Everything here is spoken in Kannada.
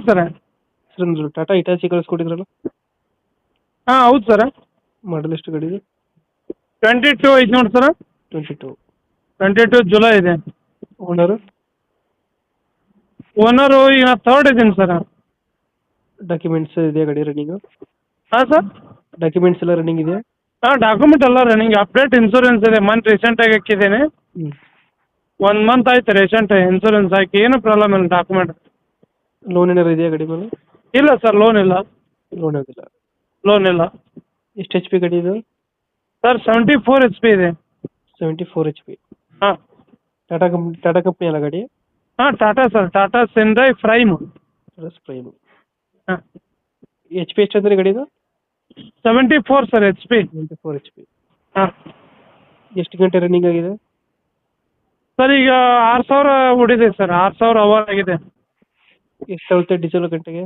ಸರ್. ಸರ್ ಒಂದು ಟಾಟಾ ಇಟಾಚಿ ಕಳಿಸ್ಕೊಟ್ಟಿದ್ರಲ್ಲ, ಹಾಂ ಹೌದು ಸರ್. ಮಾಡಲ್ ಎಷ್ಟು ಗಾಡಿ ಇದೆ? 22 ಐತೆ ನೋಡಿ ಸರ್. 22. 22 ಜುಲೈ ಇದೆ. ಓನರು? ಓನರು ಈಗ ಥರ್ಡ್ ಇದ್ದೀನಿ ಸರ್. ಡಾಕ್ಯುಮೆಂಟ್ಸ್ ಇದೆಯಾ ಗಾಡಿ ರನ್ನಿಂಗು? ಹಾಂ ಸರ್. ಡಾಕ್ಯುಮೆಂಟ್ಸ್ ಎಲ್ಲ ರನ್ನಿಂಗ್ ಇದೆಯಾ? ಹಾಂ ಡಾಕ್ಯುಮೆಂಟ್ ಎಲ್ಲ ರನ್ನಿಂಗ್, ಅಪ್ಡೇಟ್ ಇನ್ಸೂರೆನ್ಸ್ ಇದೆ, ಮಂತ್ ರೀಸೆಂಟಾಗಿ ಹಾಕಿದ್ದೀನಿ. ಹ್ಞೂ. 1 ಮಂತ್ ಆಯ್ತು ರೀಸೆಂಟ್ ಇನ್ಸೂರೆನ್ಸ್ ಹಾಕಿ, ಏನು ಪ್ರಾಬ್ಲಮ್ ಇಲ್ಲ ಡಾಕ್ಯುಮೆಂಟ್. ಲೋನ್ ಏನಾರು ಇದೆಯಾ ಗಾಡಿ ಮೇಲೆ? ಇಲ್ಲ ಸರ್, ಲೋನ್ ಇಲ್ಲ. ಲೋನ್ ಆಗಿಲ್ಲ. ಲೋನ್ ಇಲ್ಲ. ಎಷ್ಟು ಎಚ್ ಪಿ ಗಾಡಿ ಇದು? ಸರ್ 74 HP ಇದೆ. 74 HP. ಹಾಂ. ಟಾಟಾ ಕಂಪ್ನಿ ಅಲ್ಲ ಗಾಡಿ? ಹಾಂ ಟಾಟಾ ಸರ್, ಟಾಟಾ ಸಿಂಡ್ರೈ ಪ್ರೈಮ್. ಪ್ರೈಮ್. ಹಾಂ. ಎಚ್ ಪಿ ಎಷ್ಟು ಅಂದರೆ ಗಾಡಿದು? 74 ಸರ್ HP. 74 HP. ಹಾಂ. ಎಷ್ಟು ಗಂಟೆ ರನ್ನಿಂಗ್ ಆಗಿದೆ? ಸರ್ ಈಗ 6000 ಹೊಡಿದೆ ಸರ್, 6000 ಅವರ್ ಆಗಿದೆ. ಎಷ್ಟು ಆಗುತ್ತೆ ಡೀಸೆಲ್ ಗಂಟೆಗೆ?